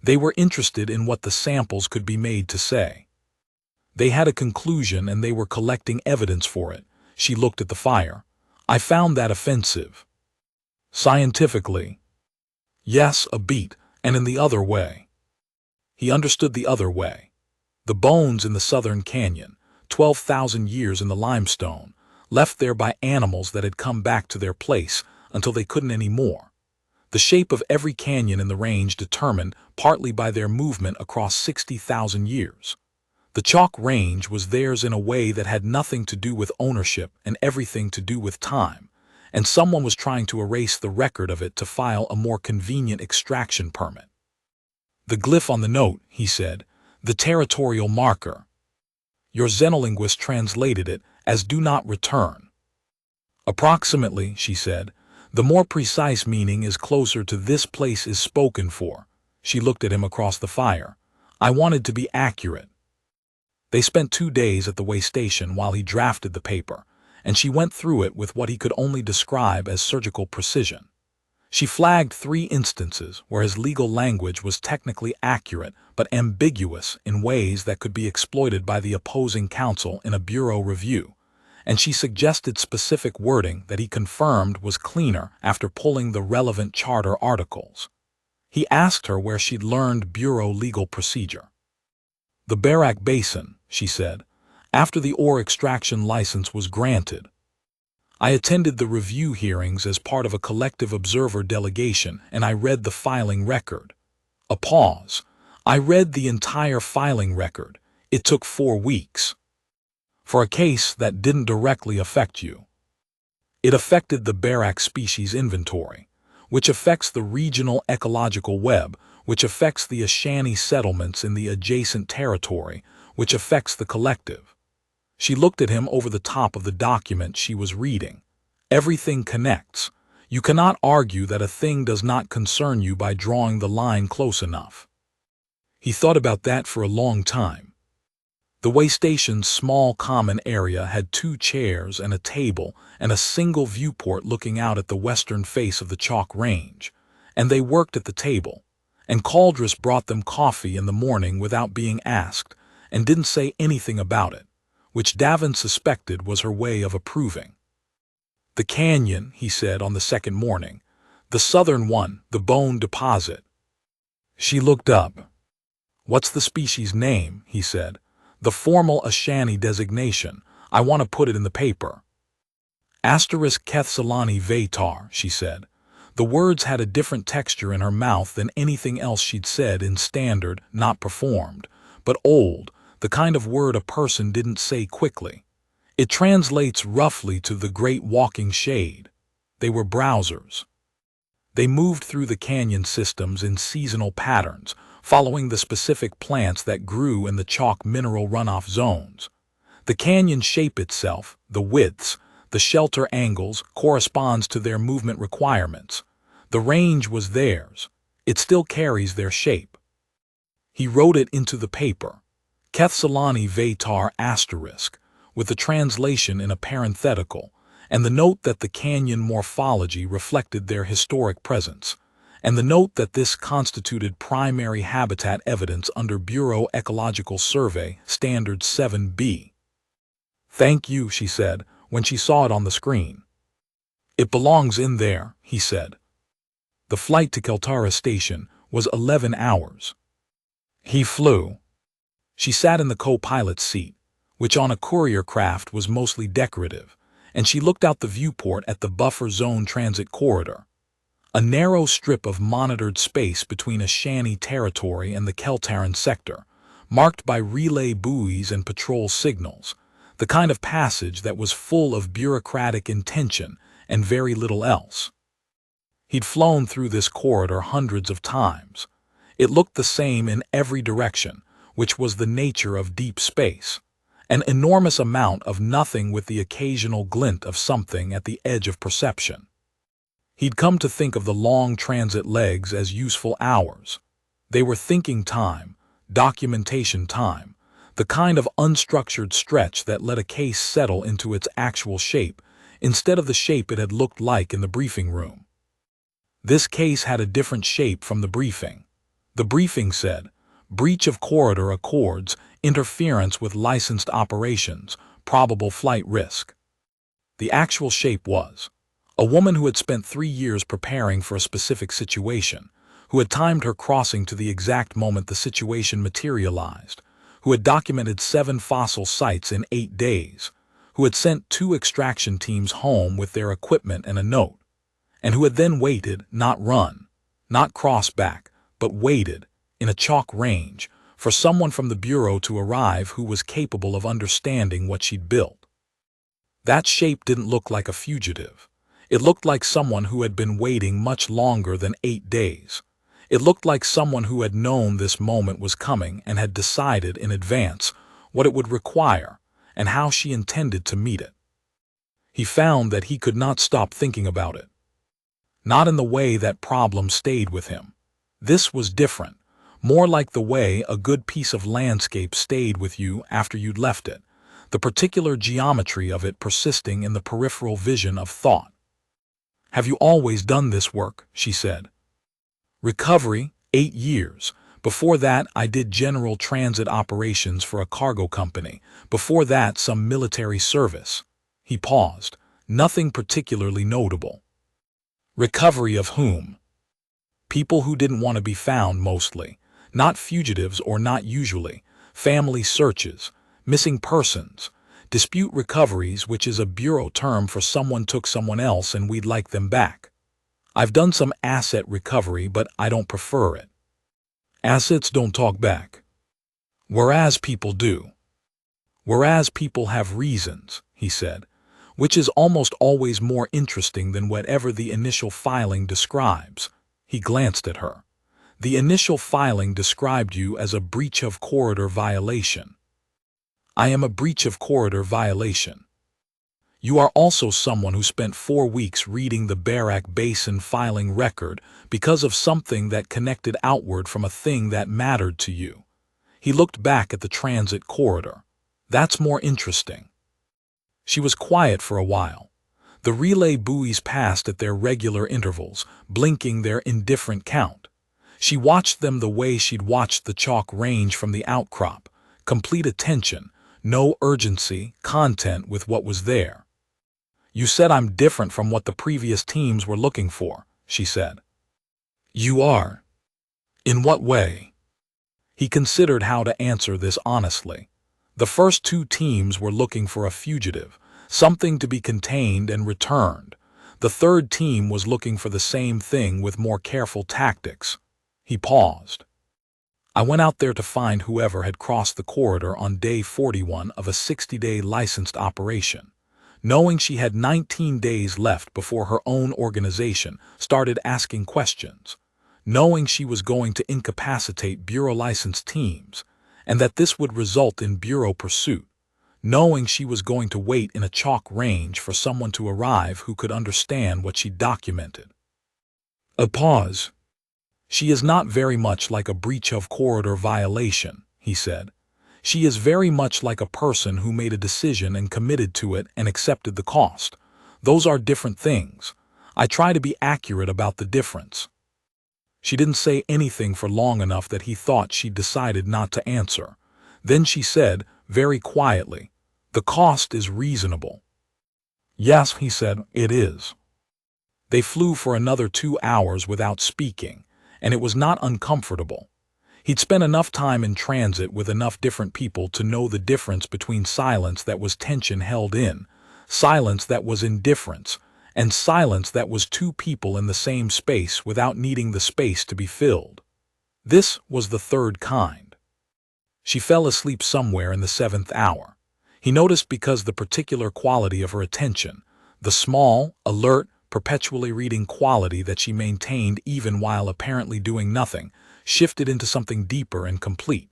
They were interested in what the samples could be made to say. They had a conclusion and they were collecting evidence for it." She looked at the fire. "I found that offensive." "Scientifically?" "Yes, a beat, and in the other way." He understood the other way. The bones in the Southern Canyon, 12,000 years in the limestone, left there by animals that had come back to their place until they couldn't anymore. The shape of every canyon in the range determined partly by their movement across 60,000 years. The Chalk Range was theirs in a way that had nothing to do with ownership and everything to do with time, and someone was trying to erase the record of it to file a more convenient extraction permit. The glyph on the note, he said, the territorial marker. Your xenolinguist translated it as do not return. Approximately, she said, the more precise meaning is closer to this place is spoken for. She looked at him across the fire. I wanted to be accurate. They spent 2 days at the way station while he drafted the paper, and she went through it with what he could only describe as surgical precision. She flagged 3 instances where his legal language was technically accurate but ambiguous in ways that could be exploited by the opposing counsel in a bureau review, and she suggested specific wording that he confirmed was cleaner after pulling the relevant charter articles. He asked her where she'd learned bureau legal procedure. The Barak Basin, she said, after the ore extraction license was granted. I attended the review hearings as part of a collective observer delegation, and I read the filing record. A pause. I read the entire filing record. It took 4 weeks. For a case that didn't directly affect you. It affected the Barak species inventory, which affects the regional ecological web, which affects the Ashani settlements in the adjacent territory, which affects the collective. She looked at him over the top of the document she was reading. Everything connects. You cannot argue that a thing does not concern you by drawing the line close enough. He thought about that for a long time. The way station's small common area had 2 chairs and a table and a single viewport looking out at the western face of the Chalk Range, and they worked at the table, and Caldress brought them coffee in the morning without being asked and didn't say anything about it, which Davin suspected was her way of approving. The canyon, he said on the second morning, the southern one, the bone deposit. She looked up. What's the species name, he said. The formal Ashani designation. I want to put it in the paper. Kethsalani Vatar, she said. The words had a different texture in her mouth than anything else she'd said in standard, not performed, but old, the kind of word a person didn't say quickly. It translates roughly to the great walking shade. They were browsers. They moved through the canyon systems in seasonal patterns, following the specific plants that grew in the chalk mineral runoff zones. The canyon shape itself, the widths, the shelter angles, corresponds to their movement requirements. The range was theirs. It still carries their shape. He wrote it into the paper. Kethsalani Vatar *, with the translation in a parenthetical, and the note that the canyon morphology reflected their historic presence, and the note that this constituted primary habitat evidence under Bureau Ecological Survey Standard 7B. Thank you, she said, when she saw it on the screen. It belongs in there, he said. The flight to Keltara station was 11 hours. He flew. She sat in the co-pilot's seat, which on a courier craft was mostly decorative, and she looked out the viewport at the buffer zone transit corridor, a narrow strip of monitored space between Ashani territory and the Keltaran sector, marked by relay buoys and patrol signals, the kind of passage that was full of bureaucratic intention and very little else. He'd flown through this corridor hundreds of times. It looked the same in every direction, which was the nature of deep space. An enormous amount of nothing with the occasional glint of something at the edge of perception. He'd come to think of the long transit legs as useful hours. They were thinking time, documentation time, the kind of unstructured stretch that let a case settle into its actual shape instead of the shape it had looked like in the briefing room. This case had a different shape from the briefing. The briefing said, breach of corridor accords, interference with licensed operations, probable flight risk. The actual shape was a woman who had spent 3 years preparing for a specific situation, who had timed her crossing to the exact moment the situation materialized, who had documented 7 fossil sites in 8 days, who had sent 2 extraction teams home with their equipment and a note, and who had then waited, not run, not cross-back, but waited, in a chalk range, for someone from the Bureau to arrive who was capable of understanding what she'd built. That shape didn't look like a fugitive. It looked like someone who had been waiting much longer than 8 days. It looked like someone who had known this moment was coming and had decided in advance what it would require and how she intended to meet it. He found that he could not stop thinking about it. Not in the way that problem stayed with him. This was different, more like the way a good piece of landscape stayed with you after you'd left it, the particular geometry of it persisting in the peripheral vision of thought. "Have you always done this work?" she said. "Recovery, 8 years. Before that, I did general transit operations for a cargo company. Before that, some military service." He paused. Nothing particularly notable. Recovery of whom? People who didn't want to be found, mostly. Not fugitives or not usually. Family searches. Missing persons. Dispute recoveries, which is a bureau term for someone took someone else and we'd like them back. I've done some asset recovery, but I don't prefer it. Assets don't talk back. Whereas people do. Whereas people have reasons, he said, which is almost always more interesting than whatever the initial filing describes. He glanced at her. The initial filing described you as a breach of corridor violation. I am a breach of corridor violation. You are also someone who spent 4 weeks reading the Barak Basin filing record because of something that connected outward from a thing that mattered to you. He looked back at the transit corridor. That's more interesting. She was quiet for a while. The relay buoys passed at their regular intervals, blinking their indifferent count. She watched them the way she'd watched the chalk range from the outcrop, complete attention, no urgency, content with what was there. "You said I'm different from what the previous teams were looking for," she said. "You are. In what way?" He considered how to answer this honestly. The first 2 teams were looking for a fugitive, something to be contained and returned. The third team was looking for the same thing with more careful tactics. He paused. "I went out there to find whoever had crossed the corridor on day 41 of a 60-day licensed operation. Knowing she had 19 days left before her own organization started asking questions. Knowing she was going to incapacitate Bureau-licensed teams, and that this would result in Bureau pursuit. Knowing she was going to wait in a chalk range for someone to arrive who could understand what she documented." A pause. "She is not very much like a breach of corridor violation," he said. "She is very much like a person who made a decision and committed to it and accepted the cost. Those are different things. I try to be accurate about the difference." She didn't say anything for long enough that he thought she'd decided not to answer. Then she said, very quietly, "The cost is reasonable." "Yes," he said, "it is." They flew for another 2 hours without speaking, and it was not uncomfortable. He'd spent enough time in transit with enough different people to know the difference between silence that was tension held in, silence that was indifference, and silence that was 2 people in the same space without needing the space to be filled. This was the third kind. She fell asleep somewhere in the 7th hour. He noticed because the particular quality of her attention, the small, alert, perpetually reading quality that she maintained even while apparently doing nothing, shifted into something deeper and complete.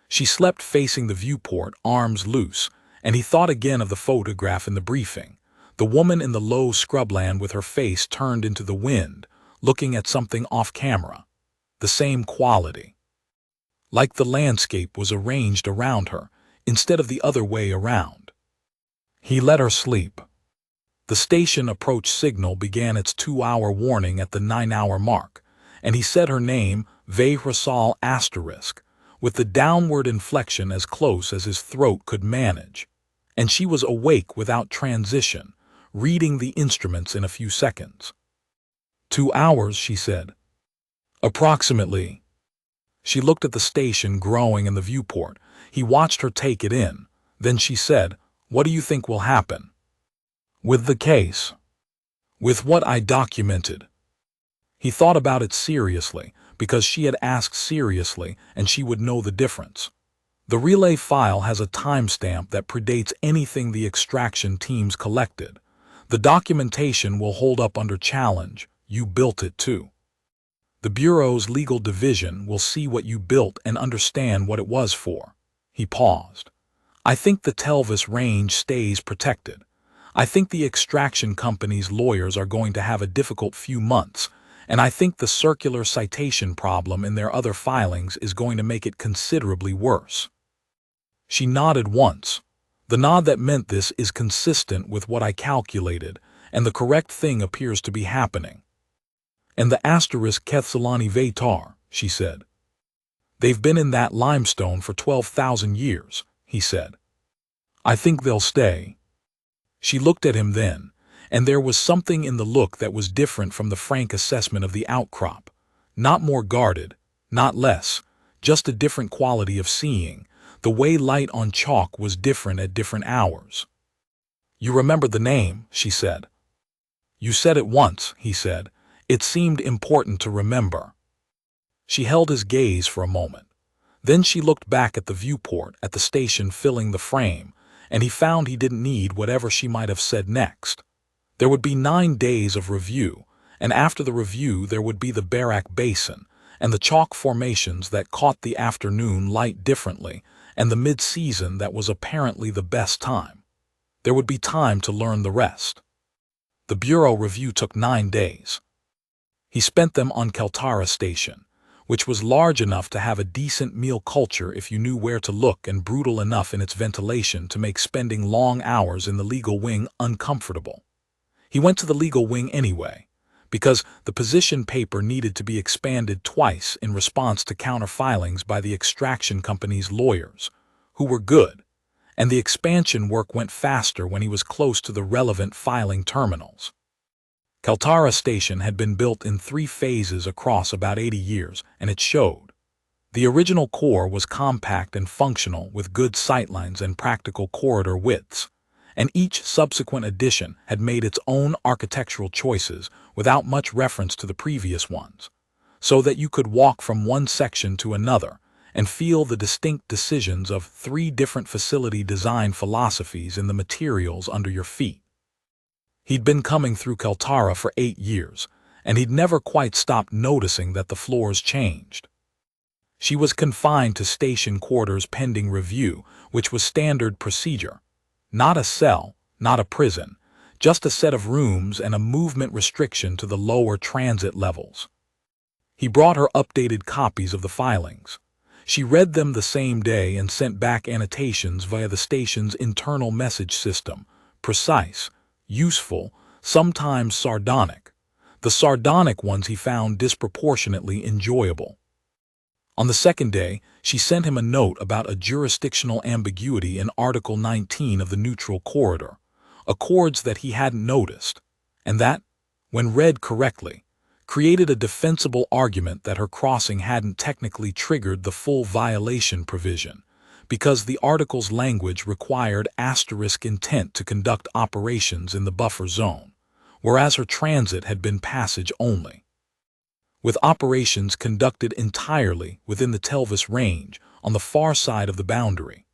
She slept facing the viewport, arms loose, and he thought again of the photograph in the briefing. The woman in the low scrubland with her face turned into the wind, looking at something off camera. The same quality. Like the landscape was arranged around her, instead of the other way around. He let her sleep. The station approach signal began its 2-hour warning at the 9-hour mark, and he said her name, Vehrasal **, with the downward inflection as close as his throat could manage. And she was awake without transition, reading the instruments in a few seconds. 2 hours, she said. Approximately. She looked at the station growing in the viewport. He watched her take it in. Then she said, "What do you think will happen?" "With the case?" "With what I documented." He thought about it seriously, because she had asked seriously and she would know the difference. The relay file has a timestamp that predates anything the extraction teams collected. The documentation will hold up under challenge. You built it too. The Bureau's legal division will see what you built and understand what it was for. He paused. I think the Telvis range stays protected. I think the extraction company's lawyers are going to have a difficult few months, and I think the circular citation problem in their other filings is going to make it considerably worse. She nodded once. The nod that meant this is consistent with what I calculated, and the correct thing appears to be happening. And the asterisk Kethalani Vatar, she said. They've been in that limestone for 12,000 years, he said. I think they'll stay. She looked at him then, and there was something in the look that was different from the frank assessment of the outcrop. Not more guarded, not less, just a different quality of seeing. The way light on chalk was different at different hours. You remember the name, she said. You said it once, he said. It seemed important to remember. She held his gaze for a moment. Then she looked back at the viewport at the station filling the frame, and he found he didn't need whatever she might have said next. There would be 9 days of review, and after the review there would be the Barak Basin, and the chalk formations that caught the afternoon light differently, and the mid-season that was apparently the best time. There would be time to learn the rest. The Bureau review took 9 days. He spent them on Kaltara Station, which was large enough to have a decent meal culture if you knew where to look and brutal enough in its ventilation to make spending long hours in the legal wing uncomfortable. He went to the legal wing anyway, because the position paper needed to be expanded twice in response to counter-filings by the extraction company's lawyers, who were good, and the expansion work went faster when he was close to the relevant filing terminals. Kaltara Station had been built in 3 phases across about 80 years, and it showed. The original core was compact and functional with good sightlines and practical corridor widths, and each subsequent addition had made its own architectural choices without much reference to the previous ones, so that you could walk from one section to another and feel the distinct decisions of 3 different facility design philosophies in the materials under your feet. He'd been coming through Kaltara for 8 years, and he'd never quite stopped noticing that the floors changed. She was confined to station quarters pending review, which was standard procedure. Not a cell, not a prison, just a set of rooms and a movement restriction to the lower transit levels. He brought her updated copies of the filings. She read them the same day and sent back annotations via the station's internal message system, precise, useful, sometimes sardonic. The sardonic ones he found disproportionately enjoyable. On the second day, she sent him a note about a jurisdictional ambiguity in Article 19 of the Neutral Corridor, accords that he hadn't noticed, and that, when read correctly, created a defensible argument that her crossing hadn't technically triggered the full violation provision, because the article's language required asterisk intent to conduct operations in the buffer zone, whereas her transit had been passage only. With operations conducted entirely within the Telvis range on the far side of the boundary.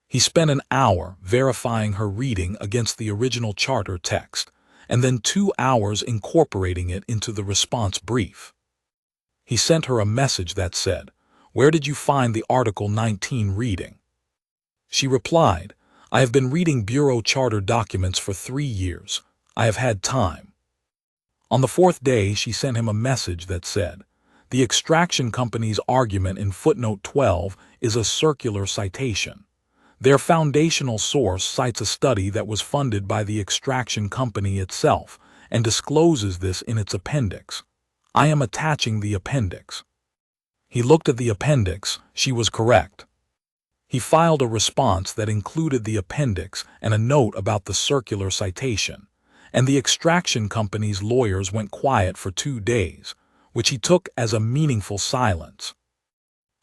He spent an hour verifying her reading against the original charter text, and then 2 hours incorporating it into the response brief. He sent her a message that said, "Where did you find the Article 19 reading?" She replied, "I have been reading Bureau charter documents for 3 years. I have had time." On the 4th day, she sent him a message that said, "The extraction company's argument in footnote 12 is a circular citation. Their foundational source cites a study that was funded by the extraction company itself and discloses this in its appendix. I am attaching the appendix." He looked at the appendix. She was correct. He filed a response that included the appendix and a note about the circular citation, and the extraction company's lawyers went quiet for 2 days, which he took as a meaningful silence.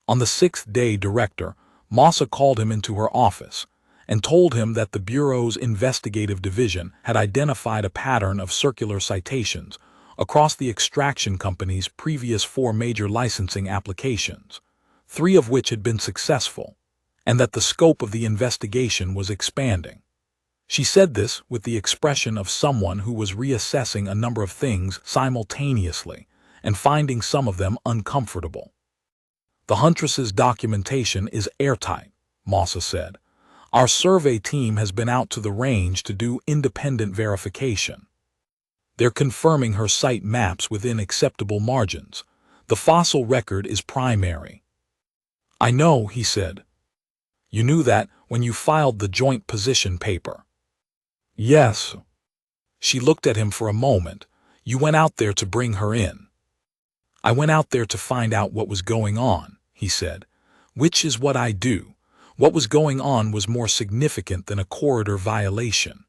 On the 6th day, Director Massa called him into her office and told him that the Bureau's investigative division had identified a pattern of circular citations across the extraction company's previous 4 major licensing applications, 3 of which had been successful, and that the scope of the investigation was expanding. She said this with the expression of someone who was reassessing a number of things simultaneously and finding some of them uncomfortable. "The Huntress's documentation is airtight," Mossa said. "Our survey team has been out to the range to do independent verification. They're confirming her site maps within acceptable margins. The fossil record is primary." "I know," he said. "You knew that when you filed the joint position paper." "Yes." She looked at him for a moment. "You went out there to bring her in." "I went out there to find out what was going on," he said, "which is what I do. What was going on was more significant than a corridor violation."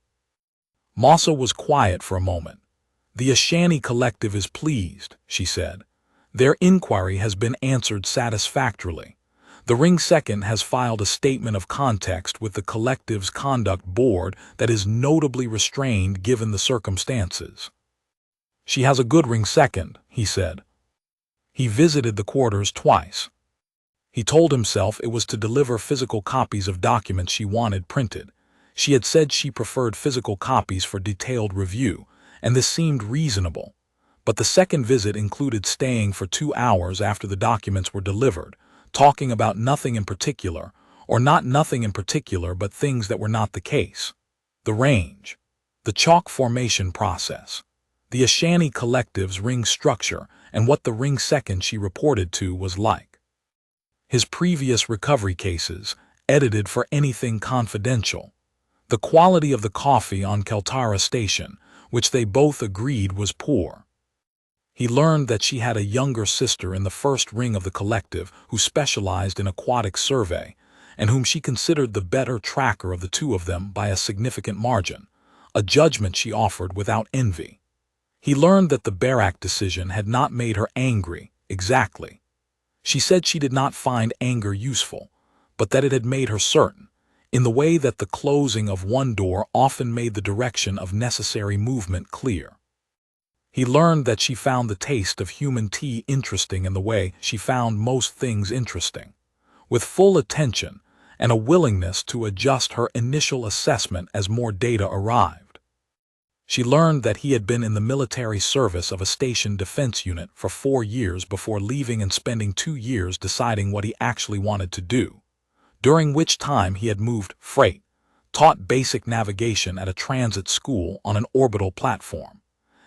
Mossa was quiet for a moment. "The Ashani Collective is pleased," she said. "Their inquiry has been answered satisfactorily. The Ring Second has filed a statement of context with the collective's conduct board that is notably restrained given the circumstances." "She has a good Ring Second," he said. He visited the quarters twice. He told himself it was to deliver physical copies of documents she wanted printed. She had said she preferred physical copies for detailed review, and this seemed reasonable. But the second visit included staying for 2 hours after the documents were delivered, talking about nothing in particular, or not nothing in particular but things that were not the case. The range, the chalk formation process, the Ashani Collective's ring structure, and what the Ring Second she reported to was like. His previous recovery cases, edited for anything confidential. The quality of the coffee on Keltara Station, which they both agreed was poor. He learned that she had a younger sister in the first ring of the collective who specialized in aquatic survey, and whom she considered the better tracker of the 2 of them by a significant margin, a judgment she offered without envy. He learned that the Barak decision had not made her angry, exactly. She said she did not find anger useful, but that it had made her certain, in the way that the closing of one door often made the direction of necessary movement clear. He learned that she found the taste of human tea interesting in the way she found most things interesting, with full attention and a willingness to adjust her initial assessment as more data arrived. She learned that he had been in the military service of a station defense unit for 4 years before leaving and spending 2 years deciding what he actually wanted to do, during which time he had moved freight, taught basic navigation at a transit school on an orbital platform,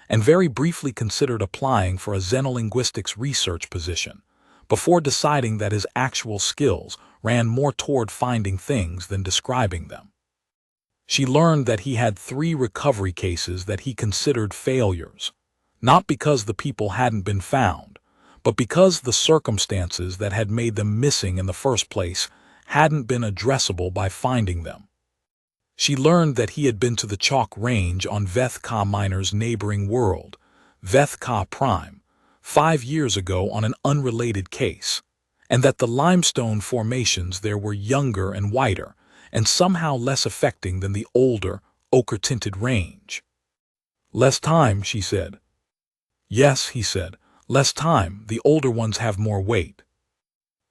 and very briefly considered applying for a xenolinguistics research position, before deciding that his actual skills ran more toward finding things than describing them. She learned that he had 3 recovery cases that he considered failures, not because the people hadn't been found, but because the circumstances that had made them missing in the first place hadn't been addressable by finding them. She learned that he had been to the chalk range on Veth-Ka Miner's neighboring world, Veth-Ka Prime, 5 years ago on an unrelated case, and that the limestone formations there were younger and whiter, and somehow less affecting than the older, ochre-tinted range. "Less time," she said. "Yes," he said, "less time. The older ones have more weight."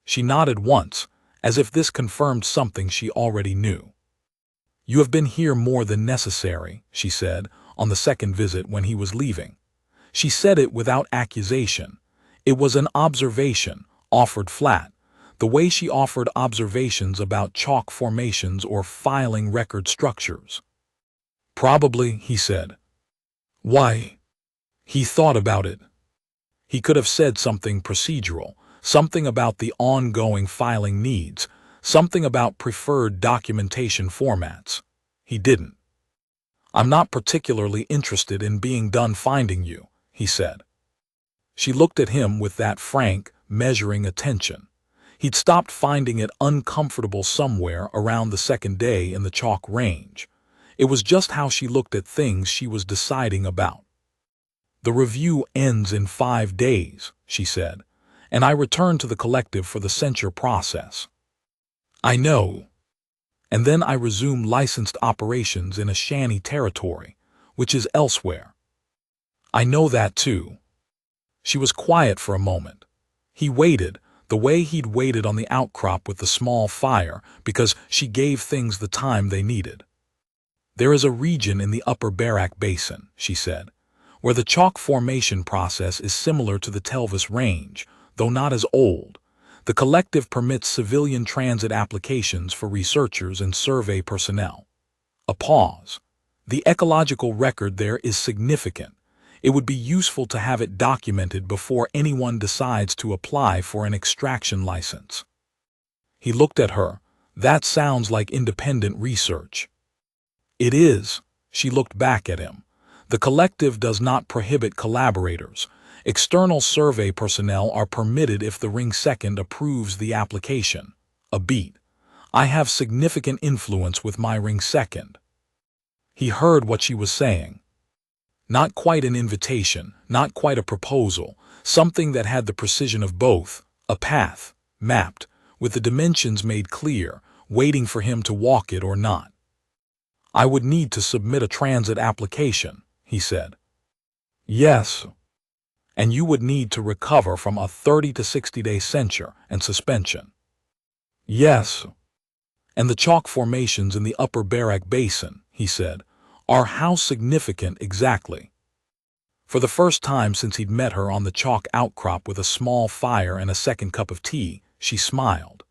She nodded once, as if this confirmed something she already knew. "You have been here more than necessary," she said, on the second visit when he was leaving. She said it without accusation. It was an observation, offered flat, the way she offered observations about chalk formations or filing record structures. "Probably," he said. "Why?" He thought about it. He could have said something procedural, something about the ongoing filing needs, something about preferred documentation formats. He didn't. "I'm not particularly interested in being done finding you," he said. She looked at him with that frank, measuring attention. He'd stopped finding it uncomfortable somewhere around the second day in the chalk range. It was just how she looked at things she was deciding about. "The review ends in 5 days," she said, "and I return to the collective for the censure process." "I know. And then I resume licensed operations in Ashani territory, which is elsewhere." I know that too. She was quiet for a moment. He waited, the way he'd waited on the outcrop with the small fire, because she gave things the time they needed. There is a region in the upper Barak Basin, she said, where the chalk formation process is similar to the Telvis Range, though not as old. The collective permits civilian transit applications for researchers and survey personnel. A pause. The ecological record there is significant. It would be useful to have it documented before anyone decides to apply for an extraction license. He looked at her. That sounds like independent research. It is. She looked back at him. The collective does not prohibit collaborators. External survey personnel are permitted if the Ring Second approves the application. A beat. I have significant influence with my Ring Second. He heard what she was saying. Not quite an invitation, not quite a proposal, something that had the precision of both, a path, mapped, with the dimensions made clear, waiting for him to walk it or not. I would need to submit a transit application, he said. Yes. And you would need to recover from a 30 to 60-day censure and suspension. Yes. And the chalk formations in the upper Barak Basin, he said, are how significant exactly? For the first time since he'd met her on the chalk outcrop with a small fire and a second cup of tea, she smiled.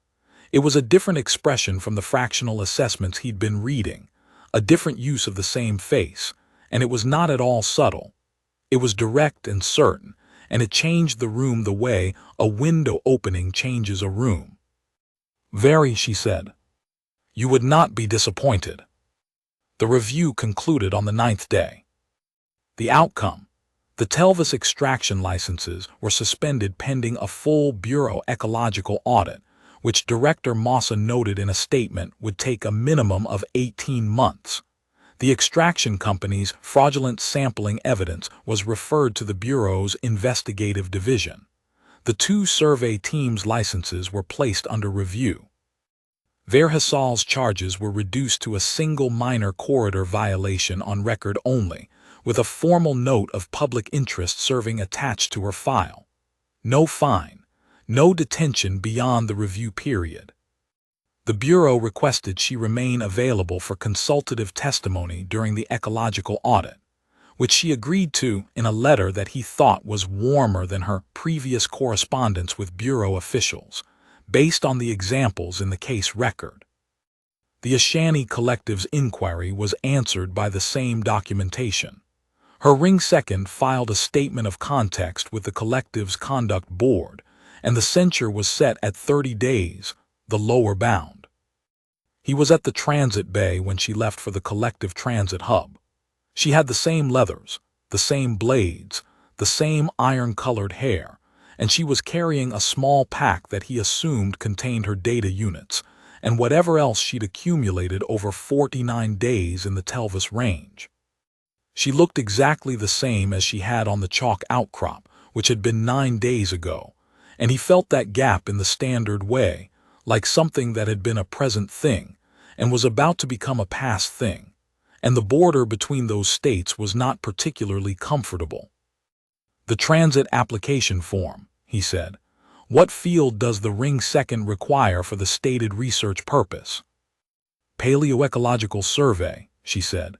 It was a different expression from the fractional assessments he'd been reading, a different use of the same face, and it was not at all subtle. It was direct and certain, and it changed the room the way a window opening changes a room. Very, she said. You would not be disappointed. The review concluded on the 9th day. The outcome. The Telvis extraction licenses were suspended pending a full Bureau ecological audit, which Director Massa noted in a statement would take a minimum of 18 months. The extraction company's fraudulent sampling evidence was referred to the Bureau's investigative division. The 2 survey teams' licenses were placed under review. Verhasal's charges were reduced to a single minor corridor violation on record only, with a formal note of public interest serving attached to her file. No fine, no detention beyond the review period. The Bureau requested she remain available for consultative testimony during the ecological audit, which she agreed to in a letter that he thought was warmer than her previous correspondence with Bureau officials, based on the examples in the case record. The Ashani Collective's inquiry was answered by the same documentation. Her Ring Second filed a statement of context with the collective's conduct board, and the censure was set at 30 days, the lower bound. He was at the transit bay when she left for the collective transit hub. She had the same leathers, the same blades, the same iron-colored hair, and she was carrying a small pack that he assumed contained her data units, and whatever else she'd accumulated over 49 days in the Telvis Range. She looked exactly the same as she had on the chalk outcrop, which had been 9 days ago, and he felt that gap in the standard way, like something that had been a present thing, and was about to become a past thing, and the border between those states was not particularly comfortable. The transit application form, he said. What field does the Ring Second require for the stated research purpose? Paleoecological survey, she said,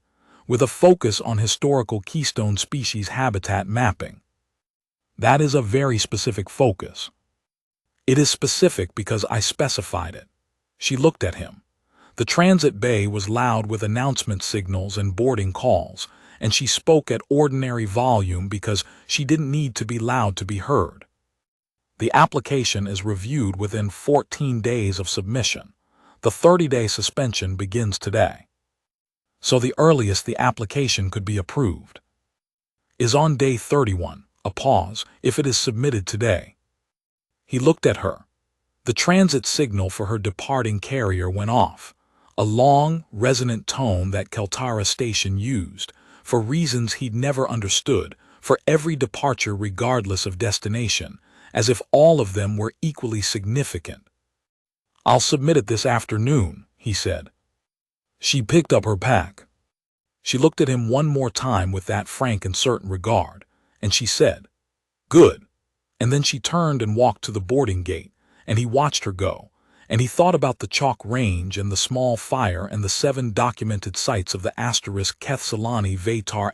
with a focus on historical keystone species habitat mapping. That is a very specific focus. It is specific because I specified it. She looked at him. The transit bay was loud with announcement signals and boarding calls, and she spoke at ordinary volume because she didn't need to be loud to be heard. The application is reviewed within 14 days of submission. The 30-day suspension begins today. So the earliest the application could be approved is on day 31, a pause, if it is submitted today. He looked at her. The transit signal for her departing carrier went off, a long, resonant tone that Keltara Station used, for reasons he'd never understood, for every departure regardless of destination, as if all of them were equally significant. I'll submit it this afternoon, he said. She picked up her pack. She looked at him one more time with that frank and certain regard, and she said, "Good." And then she turned and walked to the boarding gate, and he watched her go, and he thought about the chalk range and the small fire and the 7 documented sites of the *Kethsalani Vatar*,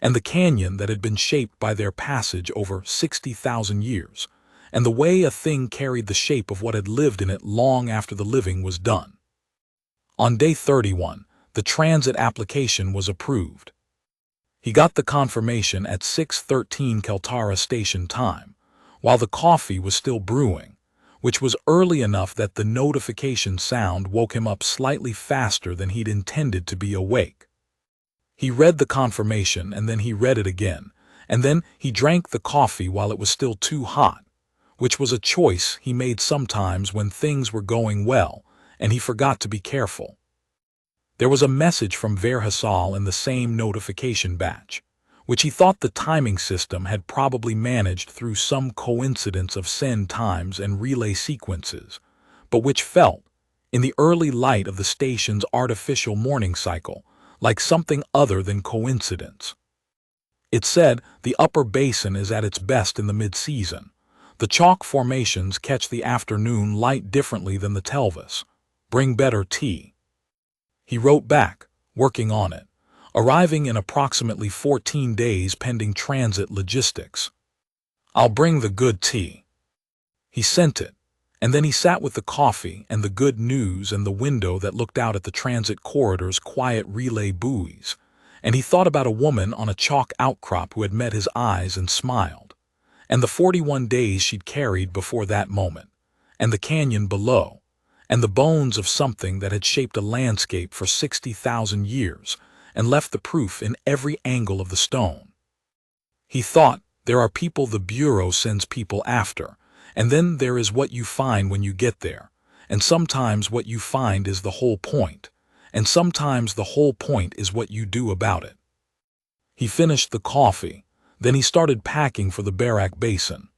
and the canyon that had been shaped by their passage over 60,000 years, and the way a thing carried the shape of what had lived in it long after the living was done. On day 31, the transit application was approved. He got the confirmation at 6:13 Keltara station time, while the coffee was still brewing, which was early enough that the notification sound woke him up slightly faster than he'd intended to be awake. He read the confirmation, and then he read it again, and then he drank the coffee while it was still too hot, which was a choice he made sometimes when things were going well, and he forgot to be careful. There was a message from Verhasal in the same notification batch, which he thought the timing system had probably managed through some coincidence of send times and relay sequences, but which felt, in the early light of the station's artificial morning cycle, like something other than coincidence. It said the upper basin is at its best in the mid-season. The chalk formations catch the afternoon light differently than the Telvis. Bring better tea. He wrote back, working on it, arriving in approximately 14 days pending transit logistics. I'll bring the good tea. He sent it, and then he sat with the coffee and the good news and the window that looked out at the transit corridor's quiet relay buoys, and he thought about a woman on a chalk outcrop who had met his eyes and smiled, and the 41 days she'd carried before that moment, and the canyon below, and the bones of something that had shaped a landscape for 60,000 years and left the proof in every angle of the stone. He thought, there are people the Bureau sends people after, and then there is what you find when you get there, and sometimes what you find is the whole point, and sometimes the whole point is what you do about it. He finished the coffee, then he started packing for the Barak Basin,